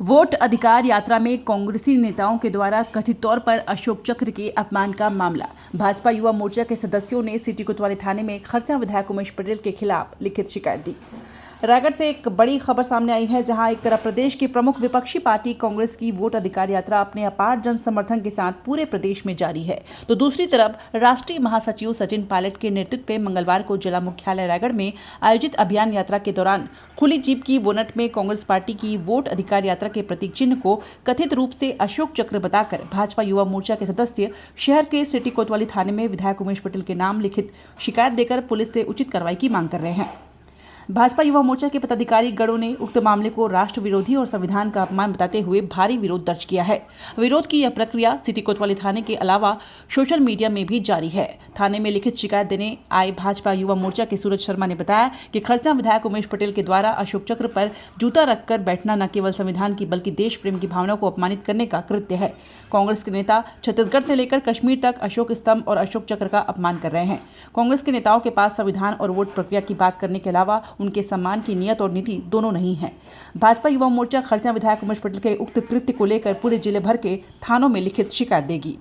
Vote अधिकार यात्रा में कांग्रेसी नेताओं के द्वारा कथित तौर पर अशोक चक्र के अपमान का मामला। भाजपा युवा मोर्चा के सदस्यों ने सिटी कोतवाली थाने में खरसिया विधायक उमेश पटेल के खिलाफ लिखित शिकायत दी। रायगढ़ से एक बड़ी खबर सामने आई है, जहां एक तरफ प्रदेश की प्रमुख विपक्षी पार्टी कांग्रेस की वोट अधिकार यात्रा अपने अपार जन समर्थन के साथ पूरे प्रदेश में जारी है, तो दूसरी तरफ राष्ट्रीय महासचिव सचिन पायलट के नेतृत्व में मंगलवार को जिला मुख्यालय रायगढ़ में आयोजित अभियान यात्रा के दौरान खुली जीप की बोनट में कांग्रेस पार्टी की वोट अधिकार यात्रा के प्रतीक चिन्ह को कथित रूप से अशोक चक्र बताकर भाजपा युवा मोर्चा के सदस्य शहर के सिटी कोतवाली थाने में विधायक उमेश पटेल के नाम लिखित शिकायत देकर पुलिस से उचित कार्रवाई की मांग कर रहे हैं। भाजपा युवा मोर्चा के पदाधिकारी गणों ने उक्त मामले को राष्ट्र विरोधी और संविधान का अपमान बताते हुए भारी विरोध दर्ज किया है। विरोध की यह प्रक्रिया सिटी कोतवाली थाने के अलावा सोशल मीडिया में भी जारी है। थाने में लिखित शिकायत देने आए भाजपा युवा मोर्चा के सूरज शर्मा ने बताया कि खरसिया विधायक उमेश पटेल के द्वारा अशोक चक्र पर जूता रखकर बैठना न केवल संविधान की बल्कि देश प्रेम की भावना को अपमानित करने का कृत्य है। कांग्रेस के नेता छत्तीसगढ़ से लेकर कश्मीर तक अशोक स्तंभ और अशोक चक्र का अपमान कर रहे हैं। कांग्रेस के नेताओं के पास संविधान और वोट प्रक्रिया की बात करने के अलावा उनके सम्मान की नियत और नीति दोनों नहीं है। भाजपा युवा मोर्चा खरसिया विधायक उमेश पटेल के उक्त कृत्य को लेकर पूरे जिले भर के थानों में लिखित शिकायत देगी।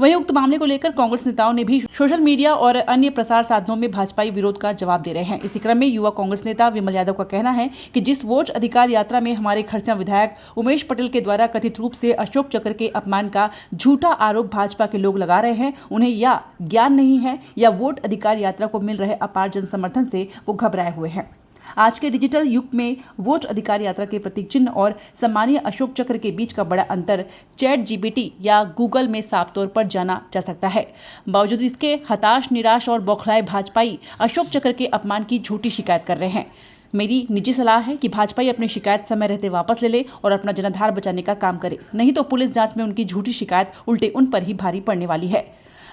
वहीं उक्त मामले को लेकर कांग्रेस नेताओं ने भी सोशल मीडिया और अन्य प्रसार साधनों में भाजपाई विरोध का जवाब दे रहे हैं। इसी क्रम में युवा कांग्रेस नेता विमल यादव का कहना है कि जिस वोट अधिकार यात्रा में हमारे खरसिया विधायक उमेश पटेल के द्वारा कथित रूप से अशोक चक्र के अपमान का झूठा आरोप भाजपा के लोग लगा रहे हैं, उन्हें या ज्ञान नहीं है या वोट अधिकार यात्रा को मिल रहे अपार जन समर्थन से वो घबराए हुए हैं। आज के डिजिटल युग में वोट अधिकार यात्रा के प्रतीक चिन्ह और सम्मानीय अशोक चक्र के बीच का बड़ा अंतर चैट जीपीटी या गूगल में साफ तौर पर जाना जा सकता है। बावजूद इसके हताश, निराश और बौखलाए भाजपाई अशोक चक्र के अपमान की झूठी शिकायत कर रहे हैं। मेरी निजी सलाह है कि भाजपाई अपनी शिकायत समय रहते वापस ले ले और अपना जनाधार बचाने का काम करे, नहीं तो पुलिस जांच में उनकी झूठी शिकायत उल्टे उन पर ही भारी पड़ने वाली है।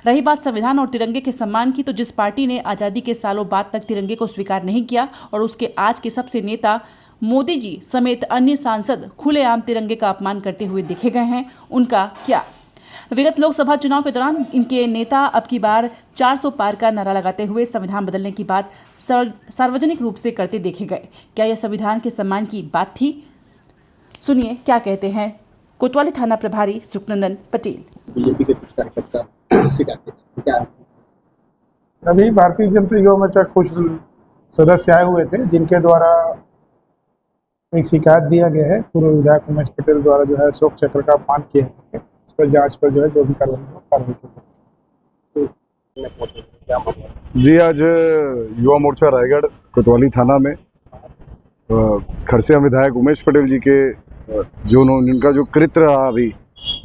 रही बात संविधान और तिरंगे के सम्मान की, तो जिस पार्टी ने आज़ादी के सालों बाद तक तिरंगे को स्वीकार नहीं किया और उसके आज के सबसे नेता मोदी जी समेत अन्य सांसद खुलेआम तिरंगे का अपमान करते हुए देखे गए हैं, उनका क्या? विगत लोकसभा चुनाव के दौरान इनके नेता अब की बार 400 पार का नारा लगाते हुए संविधान बदलने की बात सार्वजनिक रूप से करते देखे गए। क्या यह संविधान के सम्मान की बात थी? सुनिए क्या कहते हैं कोतवाली थाना प्रभारी सुखनंदन पटेल। बीजेपी के कुछ कार्यकर्ता क्या अभी भारतीय जनता युवा मोर्चा कुछ सदस्य आए हुए थे, जिनके द्वारा एक शिकायत दिया गया है पूर्व विधायक उमेश पटेल द्वारा जो है अशोक चक्र का अपमान किया है। इस पर जांच पर जो है जो भी कार्रवाई की। जी, आज युवा मोर्चा रायगढ़ कोतवाली थाना में खरसिया विधायक उमेश पटेल जी के इनका जो कृत्य रहा, अभी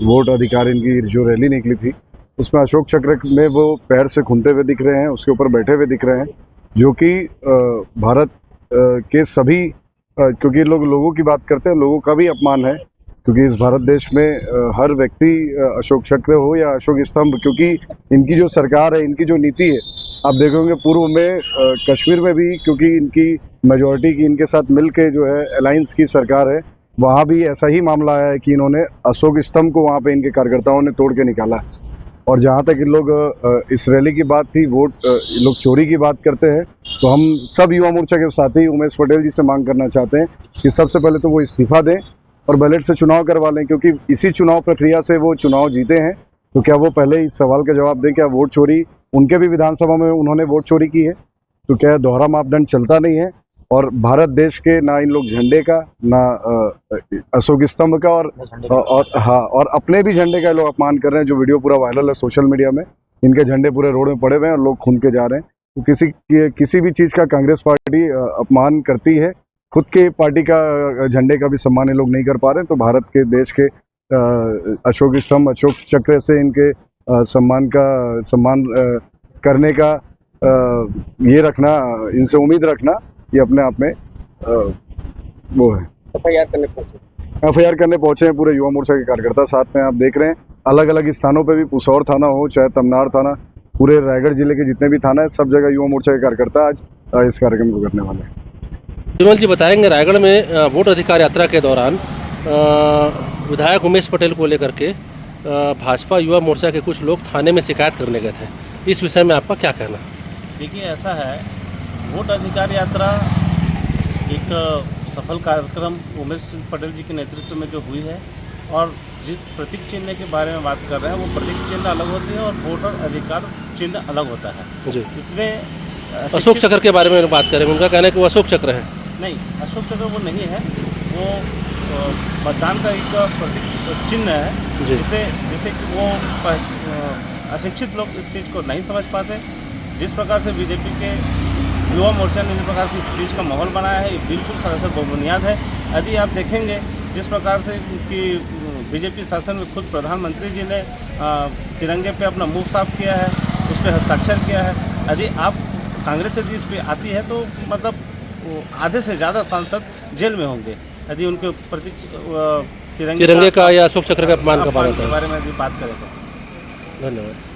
वोट अधिकार इनकी जो रैली निकली थी उसमें अशोक चक्र में वो पैर से खूंदते हुए दिख रहे हैं, उसके ऊपर बैठे हुए दिख रहे हैं, जो कि भारत के सभी क्योंकि लोगों की बात करते हैं, लोगों का भी अपमान है, क्योंकि इस भारत देश में हर व्यक्ति अशोक चक्र हो या अशोक स्तंभ, क्योंकि इनकी जो सरकार है, इनकी जो नीति है, आप देखोगे पूर्व में कश्मीर में भी, क्योंकि इनकी मेजॉरिटी की इनके साथ मिल के जो है अलायंस की सरकार है, वहाँ भी ऐसा ही मामला आया है कि इन्होंने अशोक स्तंभ को वहाँ पे इनके कार्यकर्ताओं ने तोड़ के निकाला। और जहाँ तक इन लोग इस रैली की बात थी, वोट लोग चोरी की बात करते हैं, तो हम सब युवा मोर्चा के साथी उमेश पटेल जी से मांग करना चाहते हैं कि सबसे पहले तो वो इस्तीफा दें और बैलेट से चुनाव करवा लें, क्योंकि इसी चुनाव प्रक्रिया से वो चुनाव जीते हैं। तो क्या वो पहले इस सवाल का जवाब दें, क्या वोट चोरी उनके भी विधानसभा में उन्होंने वोट चोरी की है? तो क्या दोहरा मापदंड चलता नहीं है? और भारत देश के ना इन लोग झंडे का, ना अशोक स्तंभ का और अपने भी झंडे का लोग अपमान कर रहे हैं, जो वीडियो पूरा वायरल है सोशल मीडिया में। इनके झंडे पूरे रोड में पड़े हुए हैं और लोग खून के जा रहे हैं। तो किसी भी चीज़ का कांग्रेस पार्टी अपमान करती है, खुद के पार्टी का झंडे का भी सम्मान ये लोग नहीं कर पा रहे हैं। तो भारत के देश के अशोक स्तंभ, अशोक चक्र से इनके सम्मान करने का ये रखना, इनसे उम्मीद रखना, ये अपने आप में वो है। एफआईआर करने पहुंचे हैं पूरे युवा मोर्चा के कार्यकर्ता, साथ में आप देख रहे हैं अलग अलग स्थानों पे भी, पुसौर थाना हो चाहे तमनार थाना, पूरे रायगढ़ जिले के जितने भी थाना है, सब जगह युवा मोर्चा के कार्यकर्ता आज इस कार्यक्रम को करने वाले हैं। विमल जी बताएंगे, रायगढ़ में वोट अधिकार यात्रा के दौरान विधायक उमेश पटेल को लेकर के भाजपा युवा मोर्चा के कुछ लोग थाने में शिकायत करने गए थे, इस विषय में आपका क्या कहना? देखिए, ऐसा है, वोट अधिकार यात्रा एक सफल कार्यक्रम उमेश पटेल जी के नेतृत्व में जो हुई है, और जिस प्रतीक चिन्ह के बारे में बात कर रहे हैं वो प्रतीक चिन्ह अलग होती है और वोटर अधिकार चिन्ह अलग होता है। जी। इसमें अशोक चक्र के बारे में बात करें, उनका कहना है कि वो अशोक चक्र है। नहीं, अशोक चक्र वो नहीं है, वो मतदान का एक प्रतीक चिन्ह है, जिसे कि वो अशिक्षित लोग इस चीज़ को नहीं समझ पाते। जिस प्रकार से बीजेपी के युवा मोर्चा ने जिस प्रकार से इस चीज़ का माहौल बनाया है, ये बिल्कुल सरासर बेबुनियाद है। यदि आप देखेंगे जिस प्रकार से कि बीजेपी शासन में खुद प्रधानमंत्री जी ने तिरंगे पे अपना मुंह साफ किया है, उस पर हस्ताक्षर किया है। यदि आप कांग्रेस यदि इस पर आती है तो मतलब आधे से ज़्यादा सांसद जेल में होंगे यदि उनके प्रति तिरंगे का या अशोक चक्र का अपमान का बारे में यदि बात करें तो। धन्यवाद।